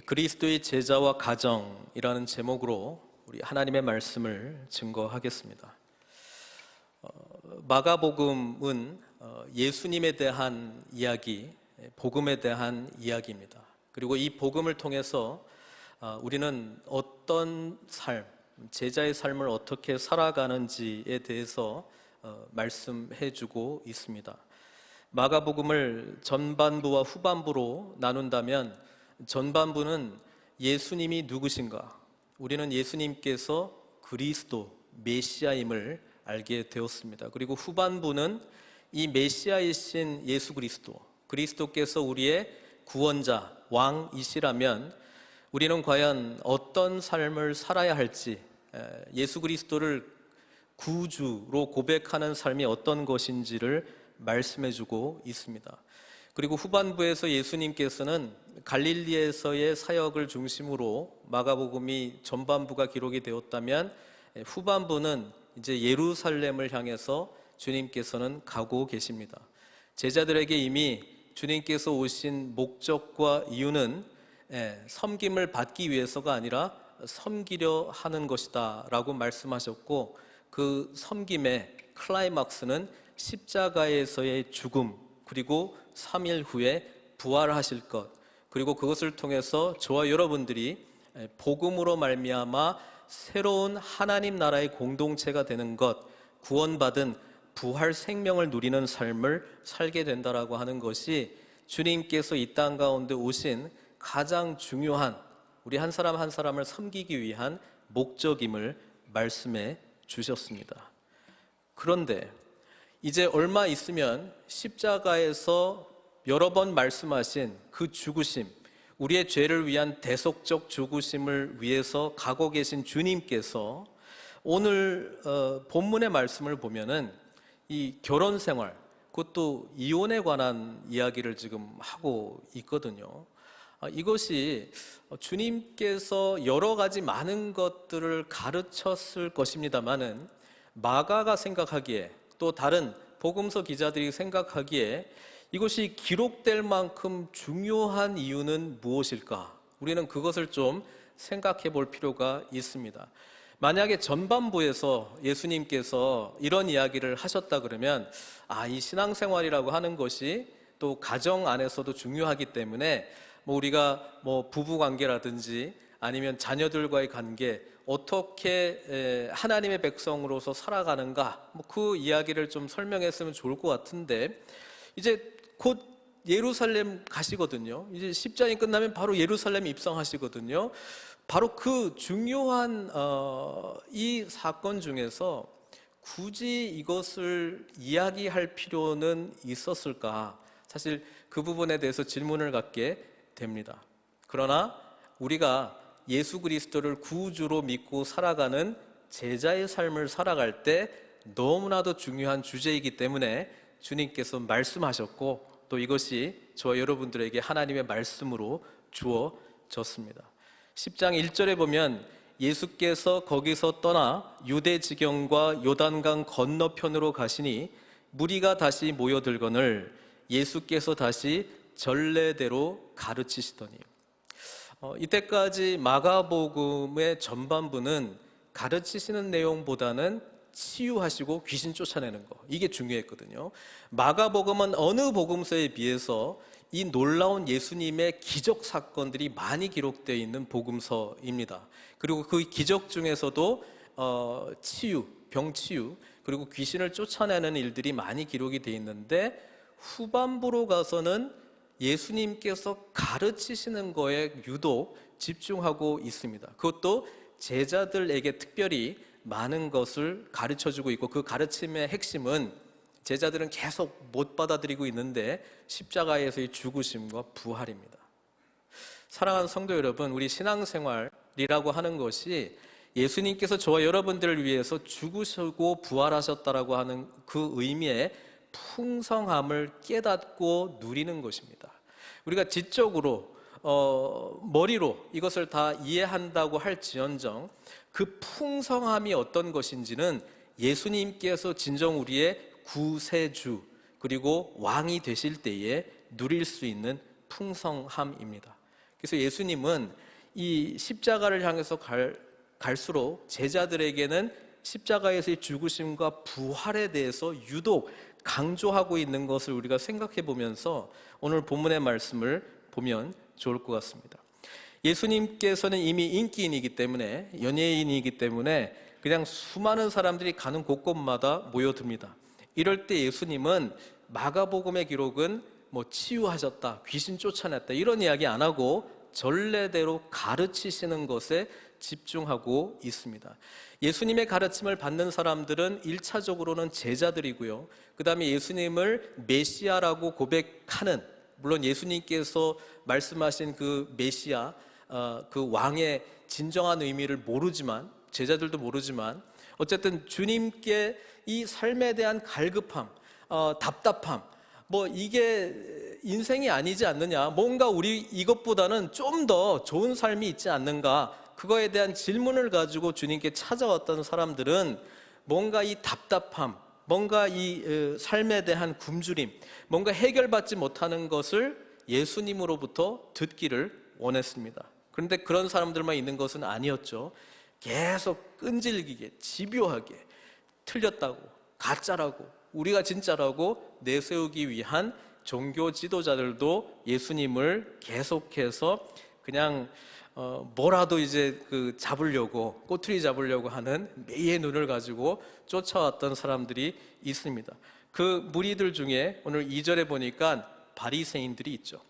그리스도의 제자와 가정이라는 제목으로 우리 하나님의 말씀을 증거하겠습니다. 마가복음은 예수님에 대한 이야기, 복음에 대한 이야기입니다. 그리고 이 복음을 통해서 우리는 어떤 삶, 제자의 삶을 어떻게 살아가는지에 대해서 말씀해 주고 있습니다. 마가복음을 전반부와 후반부로 나눈다면 전반부는 예수님이 누구신가, 우리는 예수님께서 그리스도, 메시아임을 알게 되었습니다. 그리고 후반부는 이 메시아이신 예수 그리스도, 그리스도께서 우리의 구원자, 왕이시라면 우리는 과연 어떤 삶을 살아야 할지, 예수 그리스도를 구주로 고백하는 삶이 어떤 것인지를 말씀해 주고 있습니다. 그리고 후반부에서 예수님께서는 갈릴리에서의 사역을 중심으로 마가복음이 전반부가 기록이 되었다면 후반부는 이제 예루살렘을 향해서 주님께서는 가고 계십니다. 제자들에게 이미 주님께서 오신 목적과 이유는 섬김을 받기 위해서가 아니라 섬기려 하는 것이다 라고 말씀하셨고, 그 섬김의 클라이막스는 십자가에서의 죽음, 그리고 3일 후에 부활하실 것, 그리고 그것을 통해서 저와 여러분들이 복음으로 말미암아 새로운 하나님 나라의 공동체가 되는 것, 구원받은 부활 생명을 누리는 삶을 살게 된다라고 하는 것이 주님께서 이 땅 가운데 오신 가장 중요한, 우리 한 사람 한 사람을 섬기기 위한 목적임을 말씀해 주셨습니다. 그런데 이제 얼마 있으면 십자가에서 여러 번 말씀하신 그 죽으심, 우리의 죄를 위한 대속적 죽으심을 위해서 가고 계신 주님께서 오늘 본문의 말씀을 보면은 이 결혼 생활, 그것도 이혼에 관한 이야기를 지금 하고 있거든요. 이것이 주님께서 여러 가지 많은 것들을 가르쳤을 것입니다만은 마가가 생각하기에, 또 다른 복음서 기자들이 생각하기에 이것이 기록될 만큼 중요한 이유는 무엇일까? 우리는 그것을 좀 생각해 볼 필요가 있습니다. 만약에 전반부에서 예수님께서 이런 이야기를 하셨다 그러면 이 신앙생활이라고 하는 것이 또 가정 안에서도 중요하기 때문에 우리가 부부관계라든지 아니면 자녀들과의 관계, 어떻게 하나님의 백성으로서 살아가는가, 그 이야기를 좀 설명했으면 좋을 것 같은데, 이제 곧 예루살렘 가시거든요. 이제 십자가이 끝나면 바로 예루살렘 입성하시거든요. 바로 그 중요한 이 사건 중에서 굳이 이것을 이야기할 필요는 있었을까? 사실 그 부분에 대해서 질문을 갖게 됩니다. 그러나 우리가 예수 그리스도를 구주로 믿고 살아가는 제자의 삶을 살아갈 때 너무나도 중요한 주제이기 때문에 주님께서 말씀하셨고, 또 이것이 저와 여러분들에게 하나님의 말씀으로 주어졌습니다. 10장 1절에 보면 예수께서 거기서 떠나 유대 지경과 요단강 건너편으로 가시니 무리가 다시 모여들거늘 예수께서 다시 전례대로 가르치시더니. 이때까지 마가복음의 전반부는 가르치시는 내용보다는 치유하시고 귀신 쫓아내는 거, 이게 중요했거든요. 마가복음은 어느 복음서에 비해서 이 놀라운 예수님의 기적 사건들이 많이 기록되어 있는 복음서입니다. 그리고 그 기적 중에서도 치유, 병치유, 그리고 귀신을 쫓아내는 일들이 많이 기록이 되어 있는데, 후반부로 가서는 예수님께서 가르치시는 거에 유독 집중하고 있습니다. 그것도 제자들에게 특별히 많은 것을 가르쳐주고 있고, 그 가르침의 핵심은 제자들은 계속 못 받아들이고 있는데 십자가에서의 죽으심과 부활입니다. 사랑하는 성도 여러분, 우리 신앙생활이라고 하는 것이 예수님께서 저와 여러분들을 위해서 죽으시고 부활하셨다라고 하는 그 의미의 풍성함을 깨닫고 누리는 것입니다. 우리가 지적으로 머리로 이것을 다 이해한다고 할지언정 그 풍성함이 어떤 것인지는 예수님께서 진정 우리의 구세주 그리고 왕이 되실 때에 누릴 수 있는 풍성함입니다. 그래서 예수님은 이 십자가를 향해서 갈수록 제자들에게는 십자가에서의 죽으심과 부활에 대해서 유독 강조하고 있는 것을 우리가 생각해 보면서 오늘 본문의 말씀을 보면 좋을 것 같습니다. 예수님께서는 이미 인기인이기 때문에, 연예인이기 때문에 그냥 수많은 사람들이 가는 곳곳마다 모여듭니다. 이럴 때 예수님은 마가복음의 기록은 치유하셨다, 귀신 쫓아냈다 이런 이야기 안 하고 전례대로 가르치시는 것에 집중하고 있습니다. 예수님의 가르침을 받는 사람들은 1차적으로는 제자들이고요. 그 다음에 예수님을 메시아라고 고백하는, 물론 예수님께서 말씀하신 그 메시아, 그 왕의 진정한 의미를 모르지만, 제자들도 모르지만 어쨌든 주님께 이 삶에 대한 갈급함, 답답함, 이게 인생이 아니지 않느냐, 뭔가 우리 이것보다는 좀 더 좋은 삶이 있지 않는가, 그거에 대한 질문을 가지고 주님께 찾아왔던 사람들은 뭔가 이 답답함, 뭔가 이 삶에 대한 굶주림, 뭔가 해결받지 못하는 것을 예수님으로부터 듣기를 원했습니다. 그런데 그런 사람들만 있는 것은 아니었죠. 계속 끈질기게, 집요하게 틀렸다고, 가짜라고, 우리가 진짜라고 내세우기 위한 종교 지도자들도 예수님을 계속해서 그냥 뭐라도 이제 잡으려고, 꼬투리 잡으려고 하는 매의 눈을 가지고 쫓아왔던 사람들이 있습니다. 그 무리들 중에 오늘 2절에 보니까 바리새인들이 있죠.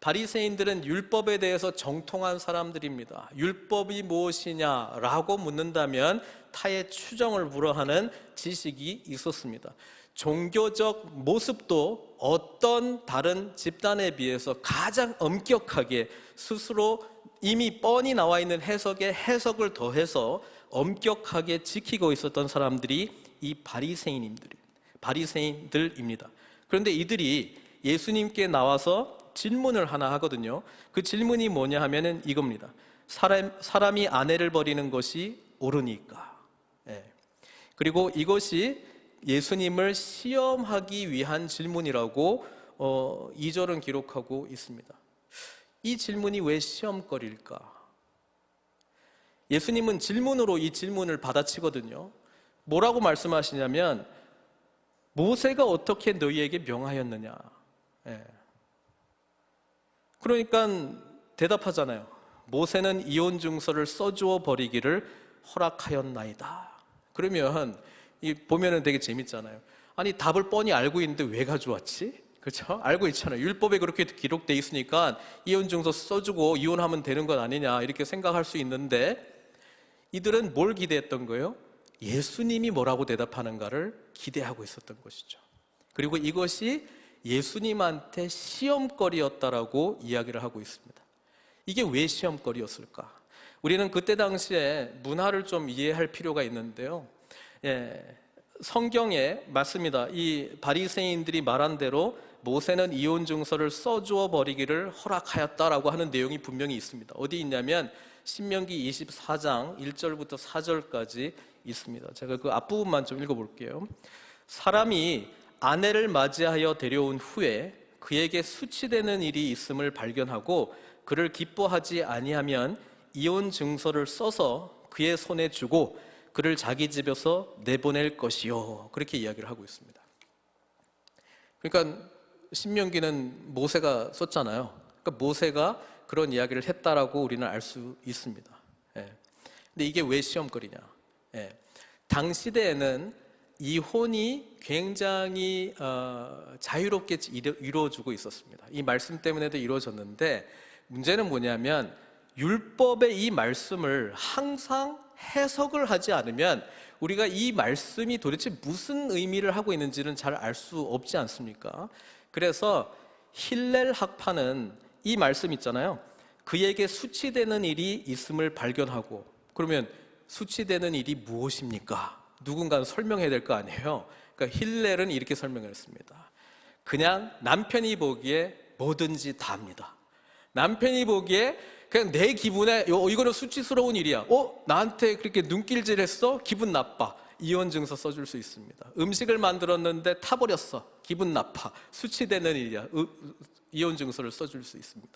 바리새인들은 율법에 대해서 정통한 사람들입니다. 율법이 무엇이냐라고 묻는다면 타의 추정을 불허하는 지식이 있었습니다. 종교적 모습도 어떤 다른 집단에 비해서 가장 엄격하게 스스로 이미 뻔히 나와 있는 해석에 해석을 더해서 엄격하게 지키고 있었던 사람들이 이 바리새인들입니다. 그런데 이들이 예수님께 나와서 질문을 하나 하거든요. 그 질문이 뭐냐 하면은 이겁니다. 사람이 아내를 버리는 것이 옳으니까. 그리고 이것이 예수님을 시험하기 위한 질문이라고 2절은 기록하고 있습니다. 이 질문이 왜 시험거리일까? 예수님은 질문으로 이 질문을 받아치거든요. 뭐라고 말씀하시냐면 모세가 어떻게 너희에게 명하였느냐. 그러니까 대답하잖아요. 모세는 이혼 증서를 써주어 버리기를 허락하였나이다. 그러면 보면은 되게 재밌잖아요. 아니 답을 뻔히 알고 있는데 왜 가져왔지? 그렇죠? 알고 있잖아요. 율법에 그렇게 기록돼 있으니까 이혼 증서 써주고 이혼하면 되는 것 아니냐 이렇게 생각할 수 있는데 이들은 뭘 기대했던 거예요? 예수님이 뭐라고 대답하는가를 기대하고 있었던 것이죠. 그리고 이것이 예수님한테 시험거리였다라고 이야기를 하고 있습니다. 이게 왜 시험거리였을까? 우리는 그때 당시에 문화를 좀 이해할 필요가 있는데요. 성경에 맞습니다. 이 바리새인들이 말한 대로 모세는 이혼 증서를 써주어 버리기를 허락하였다라고 하는 내용이 분명히 있습니다. 어디 있냐면 신명기 24장 1절부터 4절까지 있습니다. 제가 그 앞부분만 좀 읽어볼게요. 사람이 아내를 맞이하여 데려온 후에 그에게 수치되는 일이 있음을 발견하고 그를 기뻐하지 아니하면 이혼 증서를 써서 그의 손에 주고 그를 자기 집에서 내보낼 것이요. 그렇게 이야기를 하고 있습니다. 그러니까 신명기는 모세가 썼잖아요. 그러니까 모세가 그런 이야기를 했다라고 우리는 알 수 있습니다. 근데 이게 왜 시험거리냐? 당시 대에는 이혼이 굉장히 자유롭게 이루어지고 있었습니다. 이 말씀 때문에도 이루어졌는데 문제는 뭐냐면 율법의 이 말씀을 항상 해석을 하지 않으면 우리가 이 말씀이 도대체 무슨 의미를 하고 있는지는 잘 알 수 없지 않습니까? 그래서 힐렐 학파는 이 말씀 있잖아요. 그에게 수치되는 일이 있음을 발견하고, 그러면 수치되는 일이 무엇입니까? 누군가는 설명해야 될 거 아니에요. 그러니까 힐렐은 이렇게 설명을 했습니다. 그냥 남편이 보기에 뭐든지 다 합니다. 남편이 보기에 그냥 내 기분에 이거는 수치스러운 일이야. 나한테 그렇게 눈길질 했어? 기분 나빠. 이혼 증서 써줄 수 있습니다. 음식을 만들었는데 타버렸어. 기분 나빠. 수치되는 일이야. 이혼 증서를 써줄 수 있습니다.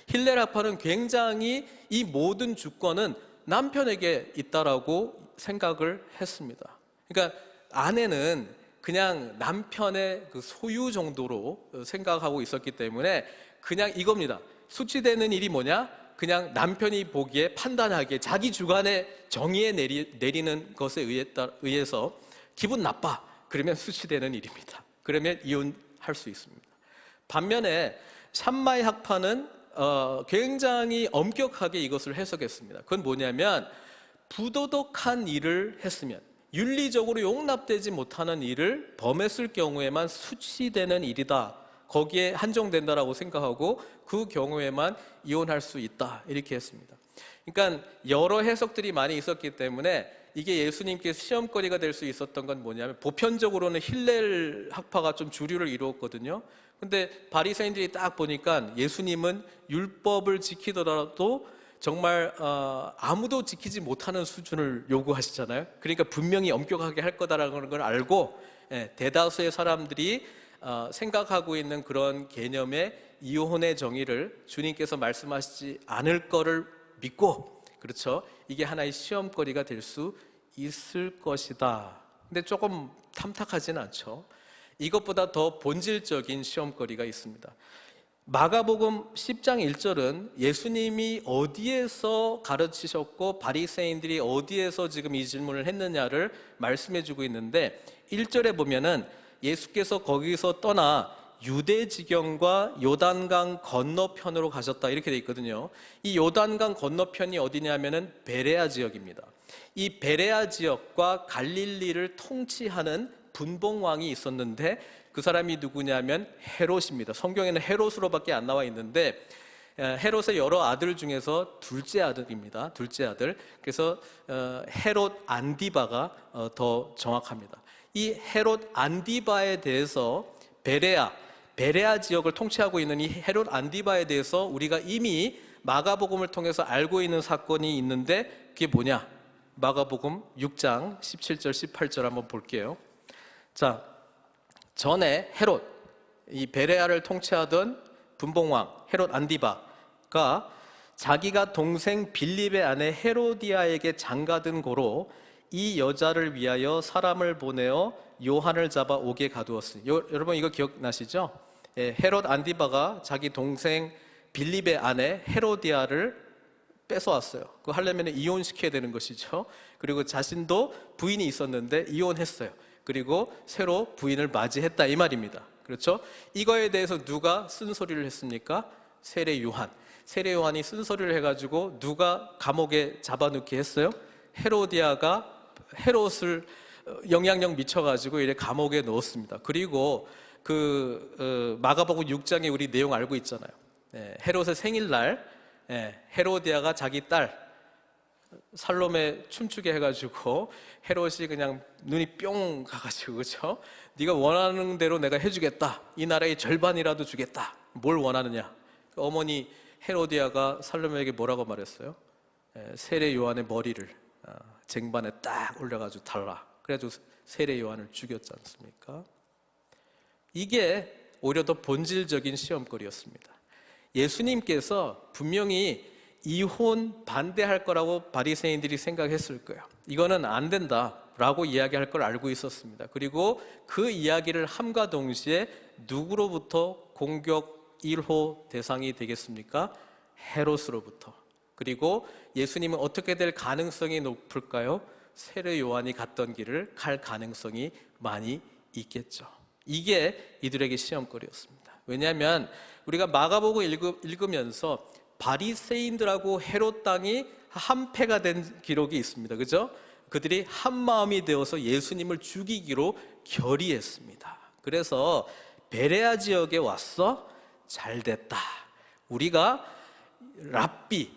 힐렐 학파는 굉장히 이 모든 주권은 남편에게 있다라고 생각을 했습니다. 그러니까 아내는 그냥 남편의 그 소유 정도로 생각하고 있었기 때문에 그냥 이겁니다. 수치되는 일이 뭐냐? 그냥 남편이 보기에 판단하기에 자기 주관의 정의에 내리는 것에 의해서 기분 나빠. 그러면 수치되는 일입니다. 그러면 이혼할 수 있습니다. 반면에 샴마이 학파는 굉장히 엄격하게 이것을 해석했습니다. 그건 뭐냐면 부도덕한 일을 했으면, 윤리적으로 용납되지 못하는 일을 범했을 경우에만 수치되는 일이다, 거기에 한정된다라고 생각하고 그 경우에만 이혼할 수 있다, 이렇게 했습니다. 그러니까 여러 해석들이 많이 있었기 때문에 이게 예수님께서 시험거리가 될 수 있었던 건 뭐냐면, 보편적으로는 힐렐 학파가 좀 주류를 이루었거든요. 근데 바리새인들이 딱 보니까 예수님은 율법을 지키더라도 정말 아무도 지키지 못하는 수준을 요구하시잖아요. 그러니까 분명히 엄격하게 할 거다라는 걸 알고 대다수의 사람들이 생각하고 있는 그런 개념의 이혼의 정의를 주님께서 말씀하시지 않을 거를 믿고, 그렇죠, 이게 하나의 시험거리가 될 수 있을 것이다. 근데 조금 탐탁하진 않죠. 이것보다 더 본질적인 시험거리가 있습니다. 마가복음 10장 1절은 예수님이 어디에서 가르치셨고 바리새인들이 어디에서 지금 이 질문을 했느냐를 말씀해 주고 있는데, 1절에 보면은 예수께서 거기서 떠나 유대 지경과 요단강 건너편으로 가셨다, 이렇게 돼 있거든요. 이 요단강 건너편이 어디냐면은 베레아 지역입니다. 이 베레아 지역과 갈릴리를 통치하는 분봉왕이 있었는데 그 사람이 누구냐면 헤롯입니다. 성경에는 헤롯으로밖에 안 나와 있는데 헤롯의 여러 아들 중에서 둘째 아들입니다. 둘째 아들. 그래서 헤롯 안디바가 더 정확합니다. 이 헤롯 안디바에 대해서 베레아 지역을 통치하고 있는 이 헤롯 안디바에 대해서 우리가 이미 마가복음을 통해서 알고 있는 사건이 있는데, 그게 뭐냐? 마가복음 6장 17절 18절 한번 볼게요. 자, 전에 헤롯, 이 베레아를 통치하던 분봉왕 헤롯 안디바가 자기가 동생 빌립의 아내 헤로디아에게 장가든 고로 이 여자를 위하여 사람을 보내어 요한을 잡아 옥에 가두었으니, 여러분 이거 기억나시죠? 헤롯 안디바가 자기 동생 빌립의 아내 헤로디아를 뺏어왔어요. 그거 하려면 이혼시켜야 되는 것이죠. 그리고 자신도 부인이 있었는데 이혼했어요. 그리고 새로 부인을 맞이했다, 이 말입니다. 그렇죠? 이거에 대해서 누가 쓴소리를 했습니까? 세례 요한. 세례 요한이 쓴소리를 해가지고 누가 감옥에 잡아넣게 했어요? 헤로디아가 헤롯을 영향력 미쳐가지고 이래 감옥에 넣었습니다. 그리고 마가복음 6장에 우리 내용 알고 있잖아요. 헤롯의 생일날 헤로디아가 자기 딸 살로메 춤추게 해가지고 헤롯이 그냥 눈이 뿅 가가지고, 그렇죠? 네가 원하는 대로 내가 해주겠다, 이 나라의 절반이라도 주겠다. 뭘 원하느냐? 어머니 헤로디아가 살로메에게 뭐라고 말했어요? 세례 요한의 머리를 쟁반에 딱 올려가지고 달라. 그래가지고 세례 요한을 죽였지 않습니까? 이게 오히려 더 본질적인 시험거리였습니다. 예수님께서 분명히 이혼 반대할 거라고 바리새인들이 생각했을 거예요. 이거는 안 된다라고 이야기할 걸 알고 있었습니다. 그리고 그 이야기를 함과 동시에 누구로부터 공격 1호 대상이 되겠습니까? 헤롯으로부터. 그리고 예수님은 어떻게 될 가능성이 높을까요? 세례 요한이 갔던 길을 갈 가능성이 많이 있겠죠. 이게 이들에게 시험거리였습니다. 왜냐하면 우리가 마가복음 읽으면서 바리새인들하고 헤롯 땅이 한패가 된 기록이 있습니다. 그죠? 그들이 한 마음이 되어서 예수님을 죽이기로 결의했습니다. 그래서 베레아 지역에 왔어? 잘 됐다. 우리가 랍비인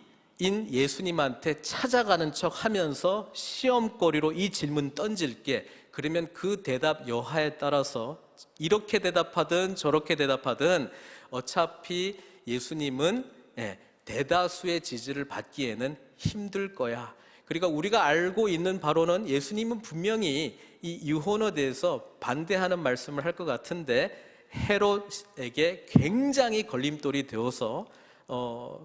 예수님한테 찾아가는 척 하면서 시험거리로 이 질문 던질게. 그러면 그 대답 여하에 따라서 이렇게 대답하든 저렇게 대답하든 어차피 예수님은 대다수의 지지를 받기에는 힘들 거야. 그러니까 우리가 알고 있는 바로는 예수님은 분명히 이 이혼에 대해서 반대하는 말씀을 할 것 같은데 헤롯에게 굉장히 걸림돌이 되어서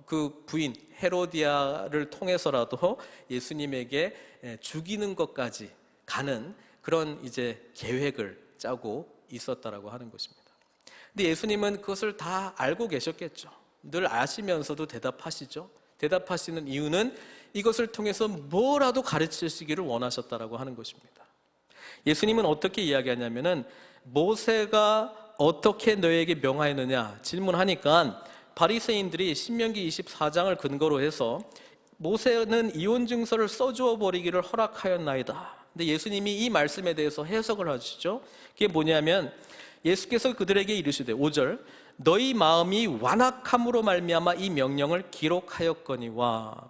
그 부인 헤로디아를 통해서라도 예수님에게 죽이는 것까지 가는 그런 이제 계획을 짜고 있었다라고 하는 것입니다. 근데 예수님은 그것을 다 알고 계셨겠죠. 늘 아시면서도 대답하시죠. 대답하시는 이유는 이것을 통해서 뭐라도 가르치시기를 원하셨다라고 하는 것입니다. 예수님은 어떻게 이야기하냐면은 모세가 어떻게 너에게 명하였느냐 질문하니까 바리새인들이 신명기 24장을 근거로 해서 모세는 이혼 증서를 써주어 버리기를 허락하였나이다. 근데 예수님이 이 말씀에 대해서 해석을 하시죠. 그게 뭐냐면 예수께서 그들에게 이르시되 5절 너희 마음이 완악함으로 말미암아 이 명령을 기록하였거니와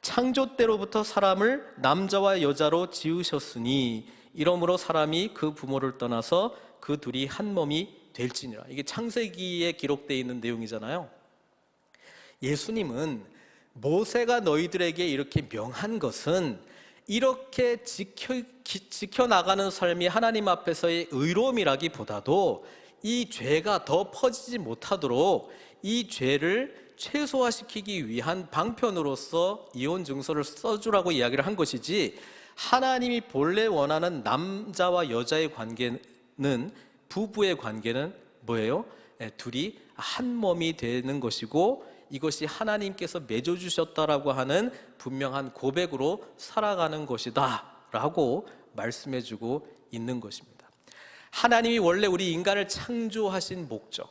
창조 때로부터 사람을 남자와 여자로 지으셨으니 이러므로 사람이 그 부모를 떠나서 그 둘이 한 몸이 될지니라. 이게 창세기에 기록되어 있는 내용이잖아요. 예수님은 모세가 너희들에게 이렇게 명한 것은 이렇게 지켜나가는 삶이 하나님 앞에서의 의로움이라기보다도 이 죄가 더 퍼지지 못하도록 이 죄를 최소화시키기 위한 방편으로서 이혼 증서를 써주라고 이야기를 한 것이지, 하나님이 본래 원하는 남자와 여자의 관계는, 부부의 관계는 뭐예요? 둘이 한 몸이 되는 것이고 이것이 하나님께서 맺어주셨다라고 하는 분명한 고백으로 살아가는 것이다 라고 말씀해주고 있는 것입니다. 하나님이 원래 우리 인간을 창조하신 목적,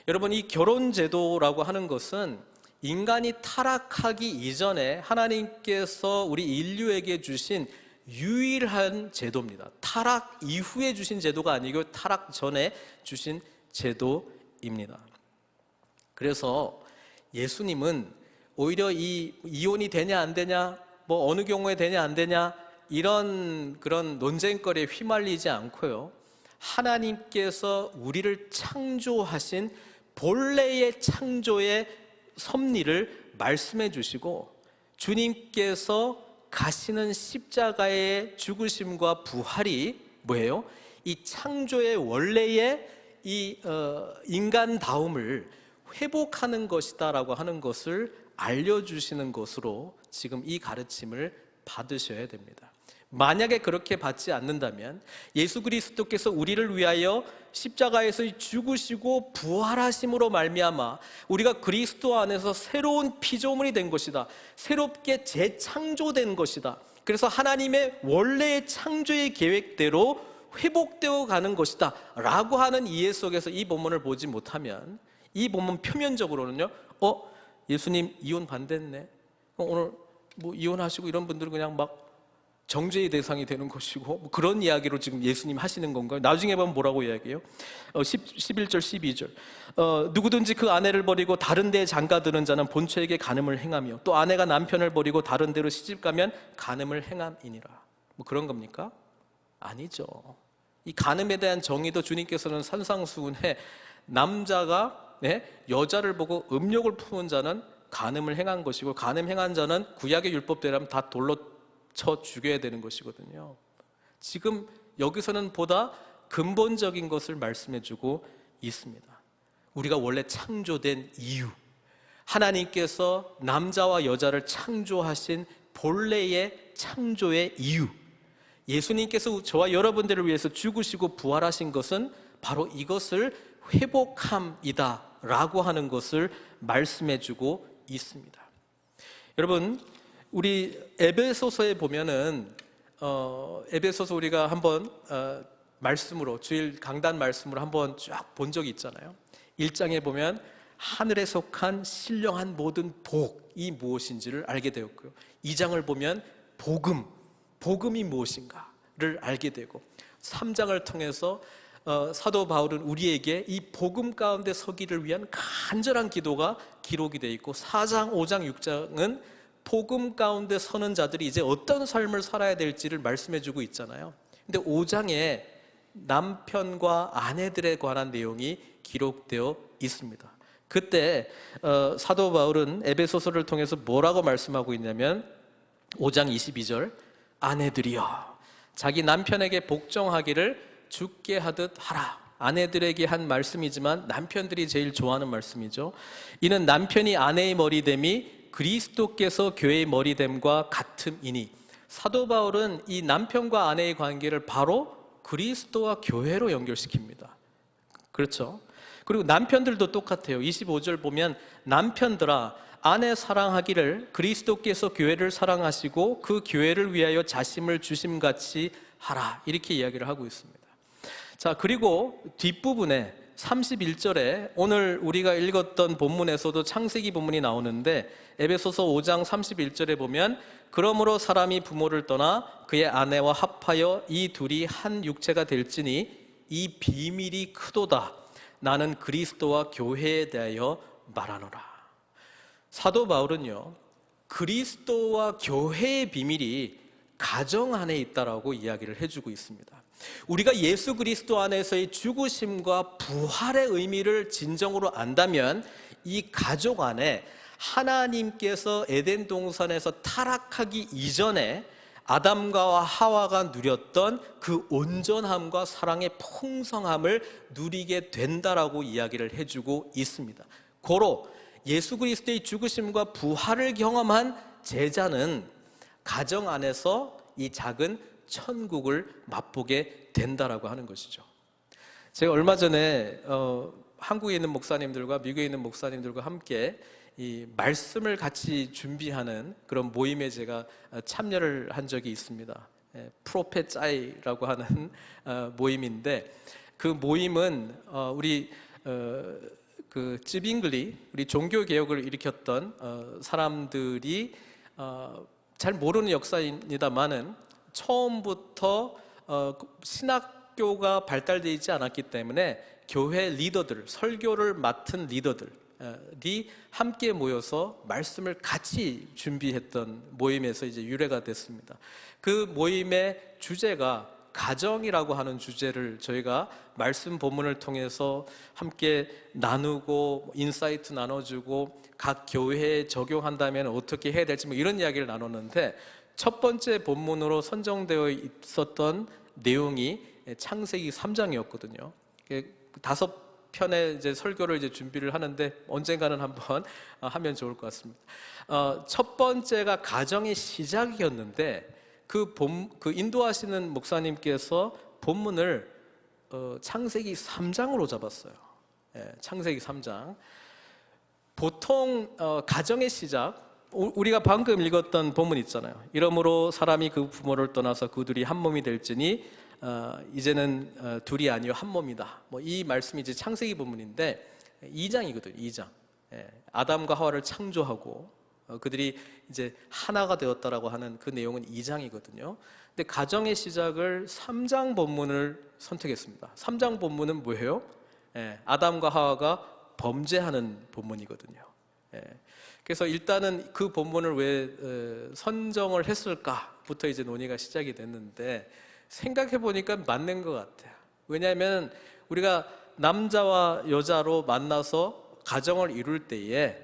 여러분 이 결혼제도라고 하는 것은 인간이 타락하기 이전에 하나님께서 우리 인류에게 주신 유일한 제도입니다. 타락 이후에 주신 제도가 아니고 타락 전에 주신 제도입니다. 그래서 예수님은 오히려 이 이혼이 되냐 안 되냐, 뭐 어느 경우에 되냐 안 되냐 이런 그런 논쟁거리에 휘말리지 않고요, 하나님께서 우리를 창조하신 본래의 창조의 섭리를 말씀해 주시고 주님께서 가시는 십자가의 죽으심과 부활이 뭐예요? 이 창조의 원래의 이 인간다움을 회복하는 것이다라고 하는 것을 알려주시는 것으로 지금 이 가르침을 받으셔야 됩니다. 만약에 그렇게 받지 않는다면 예수 그리스도께서 우리를 위하여 십자가에서 죽으시고 부활하심으로 말미암아 우리가 그리스도 안에서 새로운 피조물이 된 것이다, 새롭게 재창조된 것이다, 그래서 하나님의 원래의 창조의 계획대로 회복되어 가는 것이다 라고 하는 이해 속에서 이 본문을 보지 못하면, 이 본문 표면적으로는요, 예수님 이혼 반대했네, 오늘 뭐 이혼하시고 이런 분들은 그냥 막 정죄의 대상이 되는 것이고 뭐 그런 이야기로 지금 예수님 하시는 건가요? 나중에 보면 뭐라고 이야기해요? 11절 12절 누구든지 그 아내를 버리고 다른 데에 장가드는 자는 본처에게 간음을 행하며 또 아내가 남편을 버리고 다른 데로 시집가면 간음을 행함이니라. 뭐 그런 겁니까? 아니죠. 이 간음에 대한 정의도 주님께서는 산상수훈해 남자가 여자를 보고 음욕을 품은 자는 간음을 행한 것이고 간음 행한 자는 구약의 율법대로라면 다 돌로 쳐 죽여야 되는 것이거든요. 지금 여기서는 보다 근본적인 것을 말씀해주고 있습니다. 우리가 원래 창조된 이유, 하나님께서 남자와 여자를 창조하신 본래의 창조의 이유, 예수님께서 저와 여러분들을 위해서 죽으시고 부활하신 것은 바로 이것을 회복함이다 라고 하는 것을 말씀해주고 있습니다. 여러분, 우리 에베소서에 보면은 에베소서 우리가 한번 말씀으로 주일 강단 말씀으로 한번 쫙 본 적이 있잖아요. 1장에 보면 하늘에 속한 신령한 모든 복이 무엇인지를 알게 되었고요, 2장을 보면 복음이 무엇인가를 알게 되고, 3장을 통해서 사도 바울은 우리에게 이 복음 가운데 서기를 위한 간절한 기도가 기록이 되어 있고, 4장, 5장, 6장은 복음 가운데 서는 자들이 이제 어떤 삶을 살아야 될지를 말씀해주고 있잖아요. 근데 5장에 남편과 아내들에 관한 내용이 기록되어 있습니다. 그때 사도 바울은 에베소서를 통해서 뭐라고 말씀하고 있냐면 5장 22절 아내들이여 자기 남편에게 복종하기를 주께 하듯 하라. 아내들에게 한 말씀이지만 남편들이 제일 좋아하는 말씀이죠. 이는 남편이 아내의 머리됨이 그리스도께서 교회의 머리됨과 같음이니. 사도 바울은 이 남편과 아내의 관계를 바로 그리스도와 교회로 연결시킵니다. 그렇죠? 그리고 남편들도 똑같아요. 25절 보면 남편들아 아내 사랑하기를 그리스도께서 교회를 사랑하시고 그 교회를 위하여 자심을 주심같이 하라, 이렇게 이야기를 하고 있습니다. 자, 그리고 뒷부분에 31절에 오늘 우리가 읽었던 본문에서도 창세기 본문이 나오는데 에베소서 5장 31절에 보면 그러므로 사람이 부모를 떠나 그의 아내와 합하여 이 둘이 한 육체가 될지니 이 비밀이 크도다. 나는 그리스도와 교회에 대하여 말하노라. 사도 바울은요, 그리스도와 교회의 비밀이 가정 안에 있다라고 이야기를 해주고 있습니다. 우리가 예수 그리스도 안에서의 죽으심과 부활의 의미를 진정으로 안다면 이 가족 안에 하나님께서 에덴 동산에서 타락하기 이전에 아담과 하와가 누렸던 그 온전함과 사랑의 풍성함을 누리게 된다라고 이야기를 해주고 있습니다. 고로 예수 그리스도의 죽으심과 부활을 경험한 제자는 가정 안에서 이 작은 천국을 맛보게 된다라고 하는 것이죠. 제가 얼마 전에 한국에 있는 목사님들과 미국에 있는 목사님들과 함께 이 말씀을 같이 준비하는 그런 모임에 제가 참여를 한 적이 있습니다. 프로페 짜이라고 하는 모임인데, 그 모임은 우리 그 찌빙글리, 우리 종교 개혁을 일으켰던 사람들이 잘 모르는 역사입니다만은 처음부터 신학교가 발달되어 있지 않았기 때문에 교회 리더들, 설교를 맡은 리더들이 함께 모여서 말씀을 같이 준비했던 모임에서 이제 유래가 됐습니다. 그 모임의 주제가 가정이라고 하는 주제를 저희가 말씀 본문을 통해서 함께 나누고 인사이트 나눠주고 각 교회에 적용한다면 어떻게 해야 될지 뭐 이런 이야기를 나눴는데, 첫 번째 본문으로 선정되어 있었던 내용이 창세기 3장이었거든요. 5편의 이제 설교를 이제 준비를 하는데 언젠가는 한번 하면 좋을 것 같습니다. 첫 번째가 가정의 시작이었는데 그 인도하시는 목사님께서 본문을 창세기 3장으로 잡았어요. 창세기 3장. 보통 가정의 시작, 우리가 방금 읽었던 본문 있잖아요. 이러므로 사람이 그 부모를 떠나서 그 둘이 한 몸이 될지니 이제는 둘이 아니요 한 몸이다. 뭐 이 말씀이 이제 창세기 본문인데 2장이거든요. 2장. 아담과 하와를 창조하고 그들이 이제 하나가 되었다라고 하는 그 내용은 2장이거든요. 근데 가정의 시작을 3장 본문을 선택했습니다. 3장 본문은 뭐예요? 아담과 하와가 범죄하는 본문이거든요. 그래서 일단은 그 본문을 왜 선정을 했을까부터 이제 논의가 시작이 됐는데, 생각해 보니까 맞는 것 같아요. 왜냐하면 우리가 남자와 여자로 만나서 가정을 이룰 때에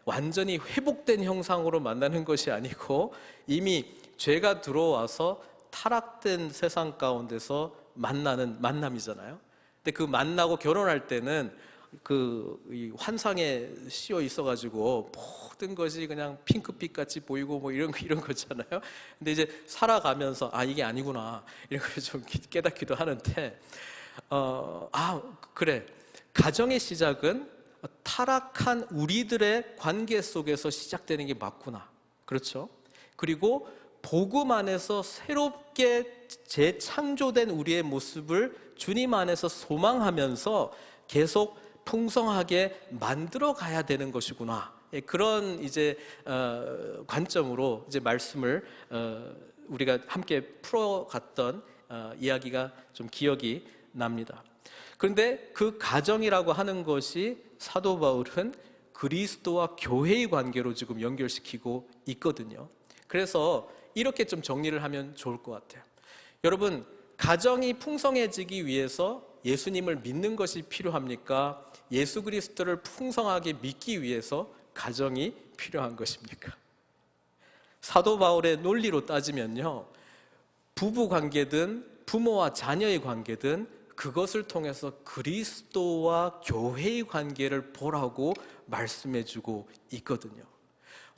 완전히 회복된 형상으로 만나는 것이 아니고 이미 죄가 들어와서 타락된 세상 가운데서 만나는 만남이잖아요. 근데 그 만나고 결혼할 때는 이 환상에 씌어 있어가지고 모든 것이 그냥 핑크빛 같이 보이고 뭐 이런 거잖아요. 근데 이제 살아가면서 이게 아니구나 이런 걸 좀 깨닫기도 하는데, 그래, 가정의 시작은 타락한 우리들의 관계 속에서 시작되는 게 맞구나. 그렇죠? 그리고 복음 안에서 새롭게 재창조된 우리의 모습을 주님 안에서 소망하면서 계속 풍성하게 만들어 가야 되는 것이구나. 그런 이제 관점으로 이제 말씀을 우리가 함께 풀어갔던 이야기가 좀 기억이 납니다. 그런데 그 가정이라고 하는 것이 사도 바울은 그리스도와 교회의 관계로 지금 연결시키고 있거든요. 그래서 이렇게 좀 정리를 하면 좋을 것 같아요. 여러분, 가정이 풍성해지기 위해서 예수님을 믿는 것이 필요합니까? 예수 그리스도를 풍성하게 믿기 위해서 가정이 필요한 것입니까? 사도 바울의 논리로 따지면요, 부부 관계든 부모와 자녀의 관계든 그것을 통해서 그리스도와 교회의 관계를 보라고 말씀해주고 있거든요.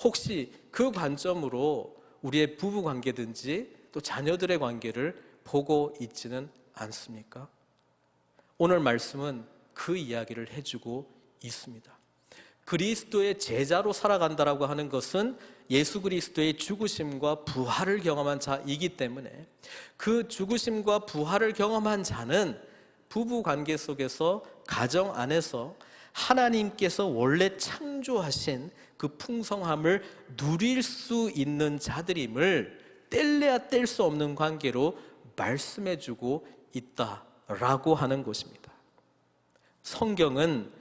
혹시 그 관점으로 우리의 부부 관계든지 또 자녀들의 관계를 보고 있지는 않습니까? 오늘 말씀은 그 이야기를 해주고 있습니다. 그리스도의 제자로 살아간다라고 하는 것은 예수 그리스도의 죽으심과 부활을 경험한 자이기 때문에 그 죽으심과 부활을 경험한 자는 부부 관계 속에서 가정 안에서 하나님께서 원래 창조하신 그 풍성함을 누릴 수 있는 자들임을 뗄래야 뗄 수 없는 관계로 말씀해주고 있다라고 하는 것입니다. 성경은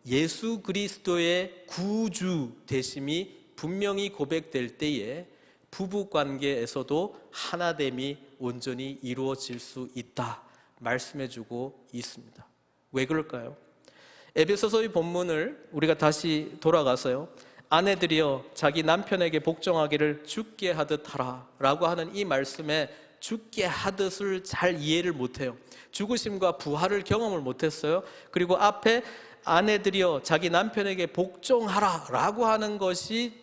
예수 그리스도의 구주 되심이 분명히 고백될 때에 부부 관계에서도 하나됨이 온전히 이루어질 수 있다 말씀해주고 있습니다. 왜 그럴까요? 에베소서의 본문을 우리가 다시 돌아가서요, 아내들이여 자기 남편에게 복종하기를 주께 하듯 하라 라고 하는 이 말씀에 주께 하듯을 잘 이해를 못해요. 죽으심과 부활을 경험을 못했어요. 그리고 앞에 아내들이여 자기 남편에게 복종하라 라고 하는 것이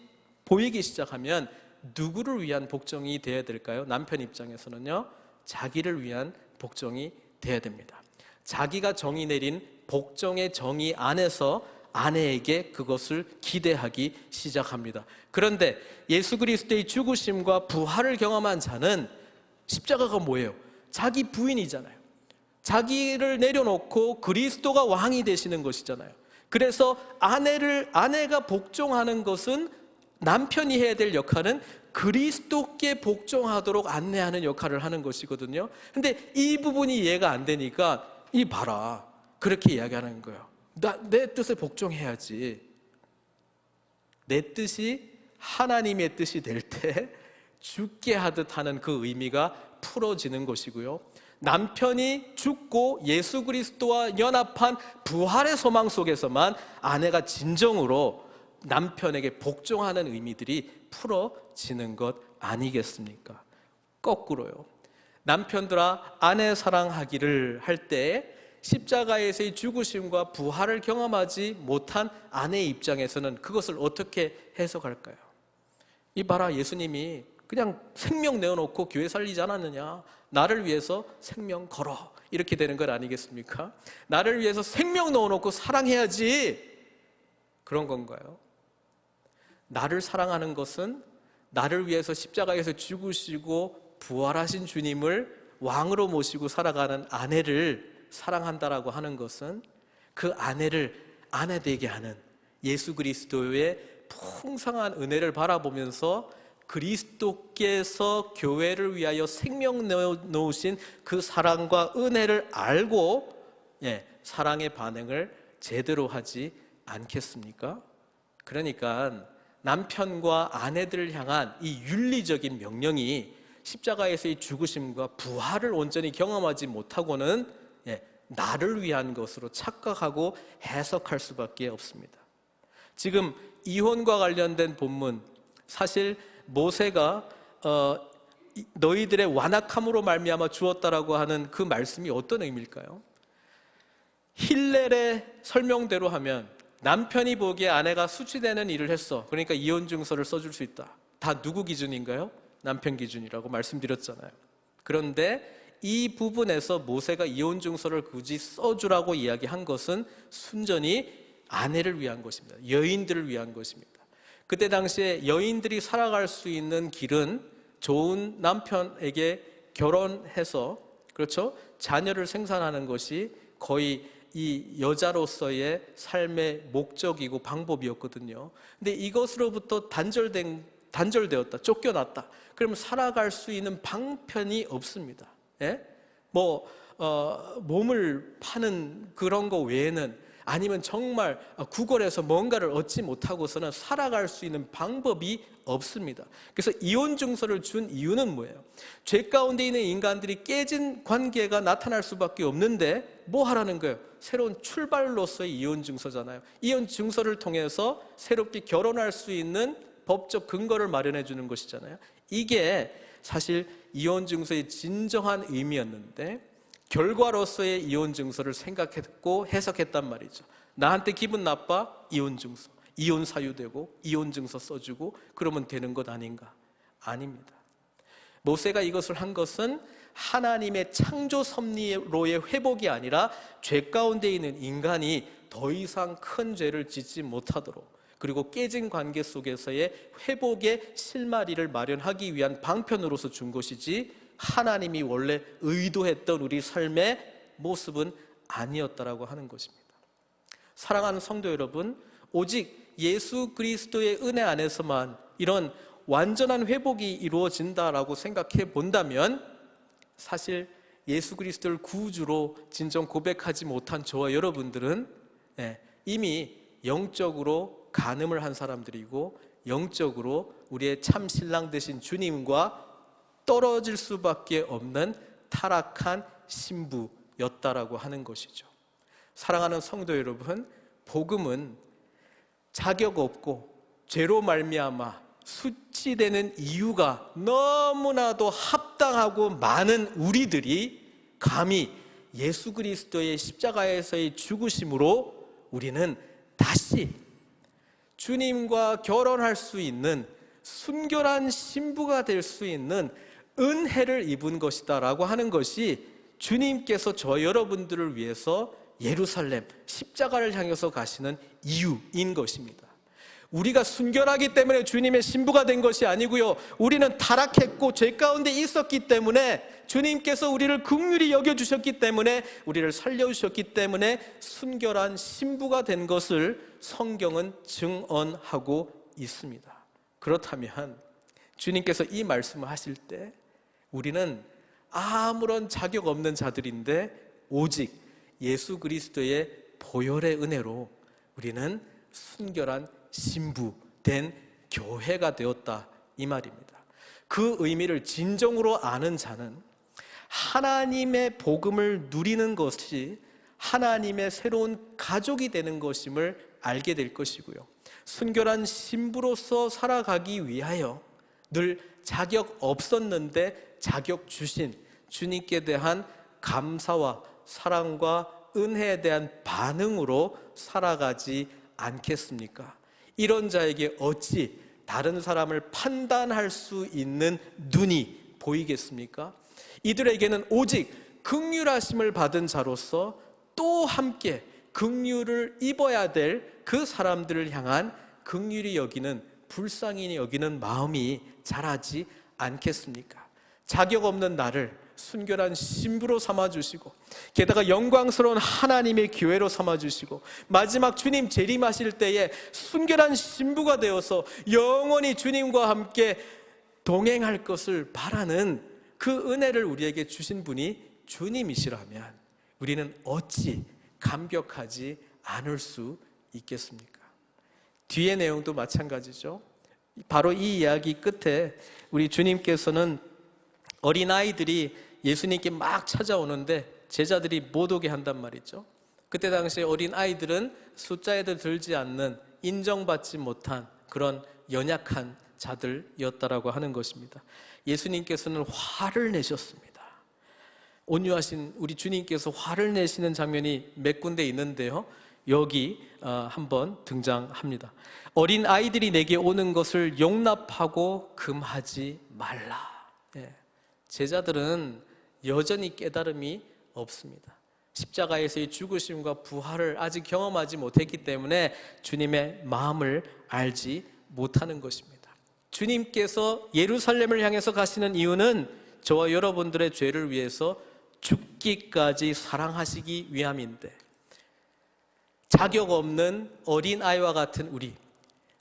보이기 시작하면 누구를 위한 복종이 되어야 될까요? 남편 입장에서는요, 자기를 위한 복종이 되어야 됩니다. 자기가 정의 내린 복종의 정의 안에서 아내에게 그것을 기대하기 시작합니다. 그런데 예수 그리스도의 죽으심과 부활을 경험한 자는 십자가가 뭐예요? 자기 부인이잖아요. 자기를 내려놓고 그리스도가 왕이 되시는 것이잖아요. 그래서 아내가 복종하는 것은 남편이 해야 될 역할은 그리스도께 복종하도록 안내하는 역할을 하는 것이거든요. 근데 이 부분이 이해가 안 되니까 이 봐라 그렇게 이야기하는 거예요. 내 뜻에 복종해야지. 내 뜻이 하나님의 뜻이 될 때 죽게 하듯 하는 그 의미가 풀어지는 것이고요, 남편이 죽고 예수 그리스도와 연합한 부활의 소망 속에서만 아내가 진정으로 남편에게 복종하는 의미들이 풀어지는 것 아니겠습니까? 거꾸로요, 남편들아 아내 사랑하기를 할 때 십자가에서의 죽으심과 부활을 경험하지 못한 아내의 입장에서는 그것을 어떻게 해석할까요? 이 봐라, 예수님이 그냥 생명 내어놓고 교회 살리지 않았느냐, 나를 위해서 생명 걸어, 이렇게 되는 것 아니겠습니까? 나를 위해서 생명 넣어놓고 사랑해야지, 그런 건가요? 나를 사랑하는 것은 나를 위해서 십자가에서 죽으시고 부활하신 주님을 왕으로 모시고 살아가는 아내를 사랑한다라고 하는 것은 그 아내를 아내 되게 하는 예수 그리스도의 풍성한 은혜를 바라보면서 그리스도께서 교회를 위하여 생명 놓으신 그 사랑과 은혜를 알고 사랑의 반응을 제대로 하지 않겠습니까? 그러니까 남편과 아내들을 향한 이 윤리적인 명령이 십자가에서의 죽으심과 부활을 온전히 경험하지 못하고는 나를 위한 것으로 착각하고 해석할 수밖에 없습니다. 지금 이혼과 관련된 본문, 사실 모세가 너희들의 완악함으로 말미암아 주었다라고 하는 그 말씀이 어떤 의미일까요? 힐렐의 설명대로 하면 남편이 보기에 아내가 수치되는 일을 했어, 그러니까 이혼 증서를 써줄 수 있다. 다 누구 기준인가요? 남편 기준이라고 말씀드렸잖아요. 그런데 이 부분에서 모세가 이혼 증서를 굳이 써주라고 이야기한 것은 순전히 아내를 위한 것입니다. 여인들을 위한 것입니다. 그때 당시에 여인들이 살아갈 수 있는 길은 좋은 남편에게 결혼해서, 그렇죠, 자녀를 생산하는 것이 거의 이 여자로서의 삶의 목적이고 방법이었거든요. 근데 이것으로부터 단절되었다, 쫓겨났다, 그러면 살아갈 수 있는 방편이 없습니다. 몸을 파는 그런 거 외에는, 아니면 정말 구걸해서 뭔가를 얻지 못하고서는 살아갈 수 있는 방법이 없습니다. 그래서 이혼 증서를 준 이유는 뭐예요? 죄 가운데 있는 인간들이 깨진 관계가 나타날 수밖에 없는데 뭐 하라는 거예요? 새로운 출발로서의 이혼 증서잖아요. 이혼 증서를 통해서 새롭게 결혼할 수 있는 법적 근거를 마련해 주는 것이잖아요. 이게 사실 이혼 증서의 진정한 의미였는데, 결과로서의 이혼 증서를 생각했고 해석했단 말이죠. 나한테 기분 나빠? 이혼 증서, 이혼 사유되고 이혼 증서 써주고 그러면 되는 것 아닌가? 아닙니다. 모세가 이것을 한 것은 하나님의 창조 섭리로의 회복이 아니라 죄 가운데 있는 인간이 더 이상 큰 죄를 짓지 못하도록, 그리고 깨진 관계 속에서의 회복의 실마리를 마련하기 위한 방편으로서 준 것이지, 하나님이 원래 의도했던 우리 삶의 모습은 아니었다라고 하는 것입니다. 사랑하는 성도 여러분, 오직 예수 그리스도의 은혜 안에서만 이런 완전한 회복이 이루어진다라고 생각해 본다면, 사실 예수 그리스도를 구주로 진정 고백하지 못한 저와 여러분들은 이미 영적으로 간음을 한 사람들이고, 영적으로 우리의 참 신랑 되신 주님과 떨어질 수밖에 없는 타락한 신부였다라고 하는 것이죠. 사랑하는 성도 여러분, 복음은 자격 없고 죄로 말미암아 수치되는 이유가 너무나도 합당하고 많은 우리들이 감히 예수 그리스도의 십자가에서의 죽으심으로 우리는 다시 주님과 결혼할 수 있는 순결한 신부가 될 수 있는 은혜를 입은 것이다 라고 하는 것이, 주님께서 저 여러분들을 위해서 예루살렘 십자가를 향해서 가시는 이유인 것입니다. 우리가 순결하기 때문에 주님의 신부가 된 것이 아니고요, 우리는 타락했고 죄 가운데 있었기 때문에 주님께서 우리를 긍휼히 여겨주셨기 때문에, 우리를 살려주셨기 때문에 순결한 신부가 된 것을 성경은 증언하고 있습니다. 그렇다면 주님께서 이 말씀을 하실 때 우리는 아무런 자격 없는 자들인데 오직 예수 그리스도의 보혈의 은혜로 우리는 순결한 신부 된 교회가 되었다, 이 말입니다. 그 의미를 진정으로 아는 자는 하나님의 복음을 누리는 것이 하나님의 새로운 가족이 되는 것임을 알게 될 것이고요, 순결한 신부로서 살아가기 위하여 늘 자격 없었는데 자격 주신 주님께 대한 감사와 사랑과 은혜에 대한 반응으로 살아가지 않겠습니까? 이런 자에게 어찌 다른 사람을 판단할 수 있는 눈이 보이겠습니까? 이들에게는 오직 긍휼하심을 받은 자로서 또 함께 긍휼을 입어야 될 그 사람들을 향한 긍휼히 여기는, 불쌍히 여기는 마음이 자라지 않겠습니까? 자격 없는 나를 순결한 신부로 삼아주시고, 게다가 영광스러운 하나님의 교회로 삼아주시고, 마지막 주님 재림하실 때에 순결한 신부가 되어서 영원히 주님과 함께 동행할 것을 바라는 그 은혜를 우리에게 주신 분이 주님이시라면 우리는 어찌 감격하지 않을 수 있겠습니까? 뒤의 내용도 마찬가지죠. 바로 이 이야기 끝에 우리 주님께서는 어린아이들이 예수님께 막 찾아오는데 제자들이 못 오게 한단 말이죠. 그때 당시에 어린아이들은 숫자에도 들지 않는, 인정받지 못한 그런 연약한 자들이었다라고 하는 것입니다. 예수님께서는 화를 내셨습니다. 온유하신 우리 주님께서 화를 내시는 장면이 몇 군데 있는데요, 여기 한번 등장합니다. 어린 아이들이 내게 오는 것을 용납하고 금하지 말라. 제자들은 여전히 깨달음이 없습니다. 십자가에서의 죽으심과 부활을 아직 경험하지 못했기 때문에 주님의 마음을 알지 못하는 것입니다. 주님께서 예루살렘을 향해서 가시는 이유는 저와 여러분들의 죄를 위해서 죽기까지 사랑하시기 위함인데, 자격 없는 어린아이와 같은 우리,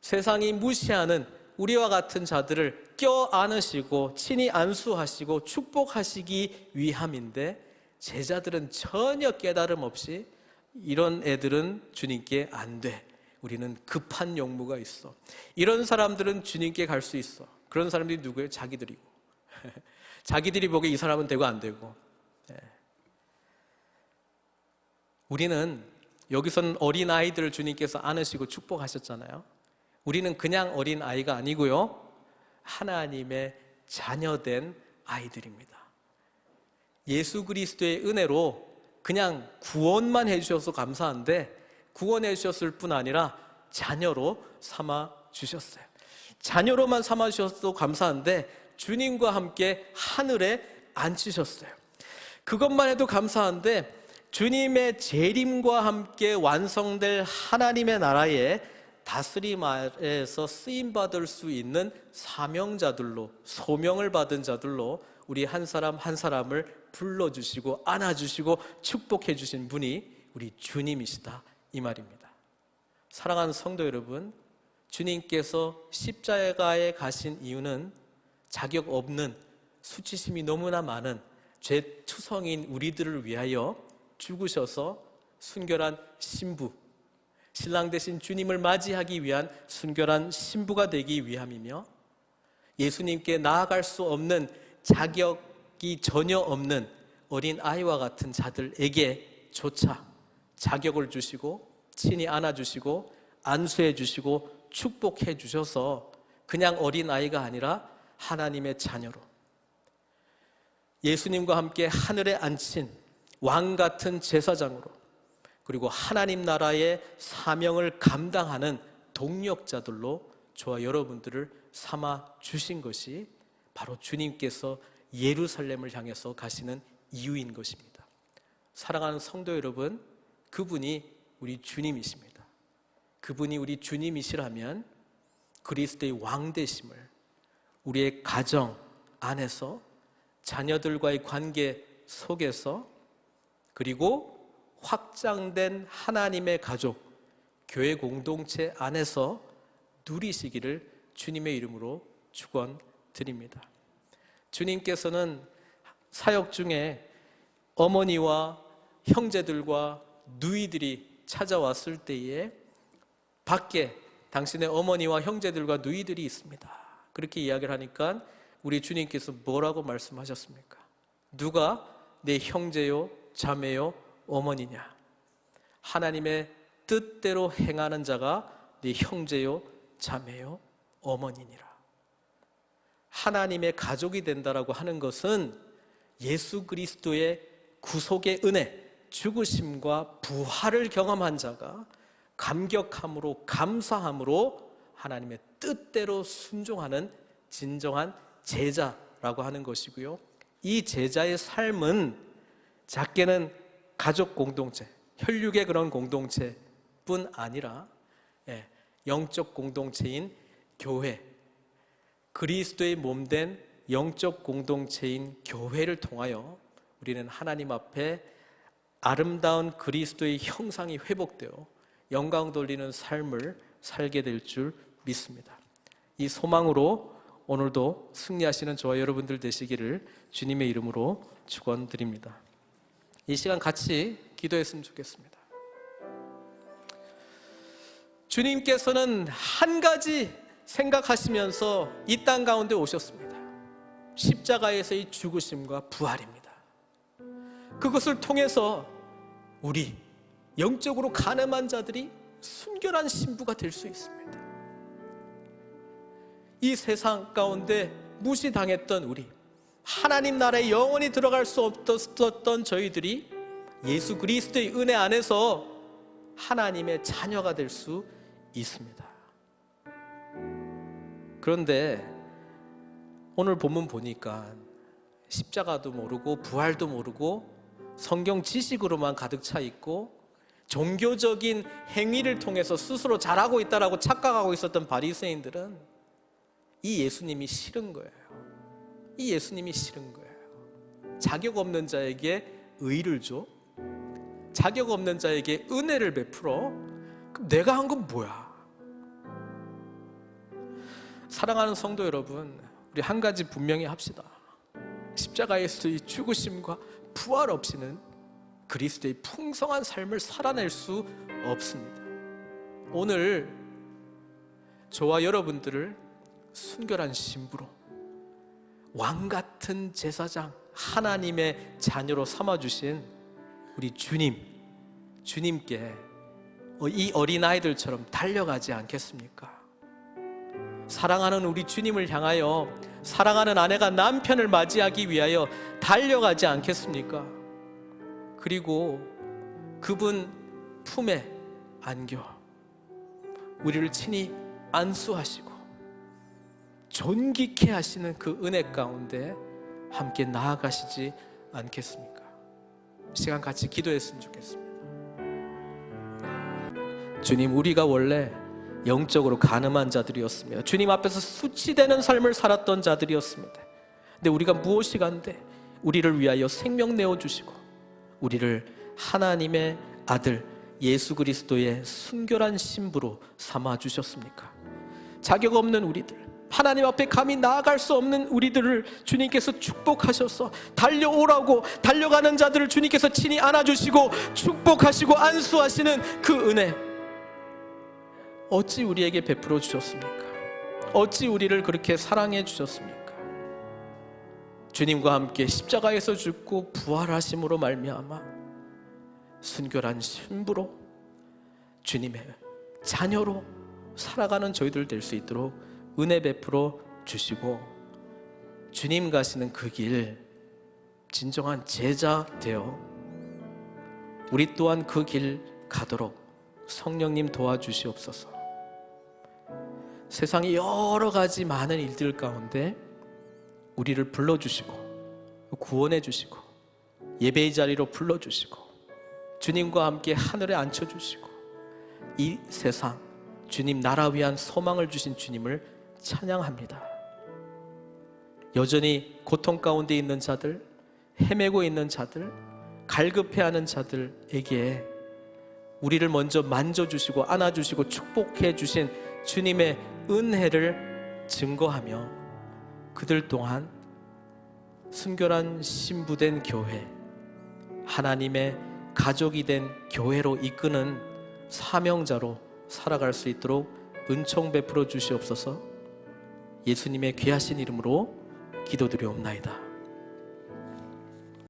세상이 무시하는 우리와 같은 자들을 껴안으시고 친히 안수하시고 축복하시기 위함인데, 제자들은 전혀 깨달음 없이 이런 애들은 주님께 안 돼, 우리는 급한 용무가 있어, 이런 사람들은 주님께 갈 수 있어. 그런 사람들이 누구예요? 자기들이고 자기들이 보기에 이 사람은 되고 안 되고. 우리는 여기서는 어린아이들을 주님께서 안으시고 축복하셨잖아요. 우리는 그냥 어린아이가 아니고요, 하나님의 자녀된 아이들입니다. 예수 그리스도의 은혜로 그냥 구원만 해주셔서 감사한데, 구원해 주셨을 뿐 아니라 자녀로 삼아 주셨어요. 자녀로만 삼아 주셔서 감사한데 주님과 함께 하늘에 앉히셨어요. 그것만 해도 감사한데 주님의 재림과 함께 완성될 하나님의 나라에 다스림 아래에서 쓰임받을 수 있는 사명자들로, 소명을 받은 자들로 우리 한 사람 한 사람을 불러주시고 안아주시고 축복해 주신 분이 우리 주님이시다, 이 말입니다. 사랑하는 성도 여러분, 주님께서 십자가에 가신 이유는 자격 없는, 수치심이 너무나 많은 죄투성인 우리들을 위하여 죽으셔서 순결한 신부, 신랑 되신 주님을 맞이하기 위한 순결한 신부가 되기 위함이며, 예수님께 나아갈 수 없는, 자격이 전혀 없는 어린 아이와 같은 자들에게 조차 자격을 주시고 친히 안아주시고 안수해 주시고 축복해 주셔서 그냥 어린 아이가 아니라 하나님의 자녀로, 예수님과 함께 하늘에 앉힌 왕 같은 제사장으로, 그리고 하나님 나라의 사명을 감당하는 동력자들로 저와 여러분들을 삼아 주신 것이 바로 주님께서 예루살렘을 향해서 가시는 이유인 것입니다. 사랑하는 성도 여러분, 그분이 우리 주님이십니다. 그분이 우리 주님이시라면 그리스도의 왕 되심을 우리의 가정 안에서, 자녀들과의 관계 속에서, 그리고 확장된 하나님의 가족, 교회 공동체 안에서 누리시기를 주님의 이름으로 축원드립니다. 주님께서는 사역 중에 어머니와 형제들과 누이들이 찾아왔을 때에 밖에 당신의 어머니와 형제들과 누이들이 있습니다. 그렇게 이야기를 하니까 우리 주님께서 뭐라고 말씀하셨습니까? 누가 내 형제요, 자매요, 어머니냐? 하나님의 뜻대로 행하는 자가 네 형제요, 자매요, 어머니니라. 하나님의 가족이 된다라고 하는 것은 예수 그리스도의 구속의 은혜, 죽으심과 부활을 경험한 자가 감격함으로, 감사함으로 하나님의 뜻대로 순종하는 진정한 제자라고 하는 것이고요. 이 제자의 삶은 작게는 가족 공동체, 혈육의 그런 공동체뿐 아니라 영적 공동체인 교회, 그리스도의 몸된 영적 공동체인 교회를 통하여 우리는 하나님 앞에 아름다운 그리스도의 형상이 회복되어 영광 돌리는 삶을 살게 될 줄 믿습니다. 이 소망으로 오늘도 승리하시는 저와 여러분들 되시기를 주님의 이름으로 축원드립니다. 이 시간 같이 기도했으면 좋겠습니다. 주님께서는 한 가지 생각하시면서 이 땅 가운데 오셨습니다. 십자가에서의 죽으심과 부활입니다. 그것을 통해서 우리 영적으로 가늠한 자들이 순결한 신부가 될 수 있습니다. 이 세상 가운데 무시당했던 우리, 하나님 나라에 영원히 들어갈 수 없었던 저희들이 예수 그리스도의 은혜 안에서 하나님의 자녀가 될 수 있습니다. 그런데 오늘 본문 보니까 십자가도 모르고 부활도 모르고 성경 지식으로만 가득 차 있고 종교적인 행위를 통해서 스스로 잘하고 있다라고 착각하고 있었던 바리새인들은 이 예수님이 싫은 거예요. 이 예수님이 싫은 거예요. 자격 없는 자에게 의를 줘? 자격 없는 자에게 은혜를 베풀어? 그럼 내가 한 건 뭐야? 사랑하는 성도 여러분, 우리 한 가지 분명히 합시다. 십자가에서의 죽으심과 부활 없이는 그리스도의 풍성한 삶을 살아낼 수 없습니다. 오늘 저와 여러분들을 순결한 신부로, 왕 같은 제사장, 하나님의 자녀로 삼아주신 우리 주님께 이 어린아이들처럼 달려가지 않겠습니까? 사랑하는 우리 주님을 향하여 사랑하는 아내가 남편을 맞이하기 위하여 달려가지 않겠습니까? 그리고 그분 품에 안겨 우리를 친히 안수하시고 존귀케 하시는 그 은혜 가운데 함께 나아가시지 않겠습니까? 시간 같이 기도했으면 좋겠습니다. 주님, 우리가 원래 영적으로 가늠한 자들이었습니다. 주님 앞에서 수치되는 삶을 살았던 자들이었습니다. 근데 우리가 무엇이 간데 우리를 위하여 생명 내어주시고 우리를 하나님의 아들 예수 그리스도의 순결한 신부로 삼아주셨습니까? 자격 없는 우리들, 하나님 앞에 감히 나아갈 수 없는 우리들을 주님께서 축복하셔서 달려오라고 달려가는 자들을 주님께서 친히 안아주시고 축복하시고 안수하시는 그 은혜, 어찌 우리에게 베풀어 주셨습니까? 어찌 우리를 그렇게 사랑해 주셨습니까? 주님과 함께 십자가에서 죽고 부활하심으로 말미암아 순결한 신부로 주님의 자녀로 살아가는 저희들 될 수 있도록 은혜 베풀어 주시고 주님 가시는 그 길 진정한 제자 되어 우리 또한 그 길 가도록 성령님 도와주시옵소서. 세상의 여러 가지 많은 일들 가운데 우리를 불러주시고 구원해 주시고 예배의 자리로 불러주시고 주님과 함께 하늘에 앉혀주시고 이 세상 주님 나라 위한 소망을 주신 주님을 찬양합니다. 여전히 고통 가운데 있는 자들, 헤매고 있는 자들, 갈급해하는 자들에게 우리를 먼저 만져주시고 안아주시고 축복해 주신 주님의 은혜를 증거하며 그들 동안 순결한 신부된 교회, 하나님의 가족이 된 교회로 이끄는 사명자로 살아갈 수 있도록 은총 베풀어 주시옵소서. 예수님의 귀하신 이름으로 기도드리옵나이다.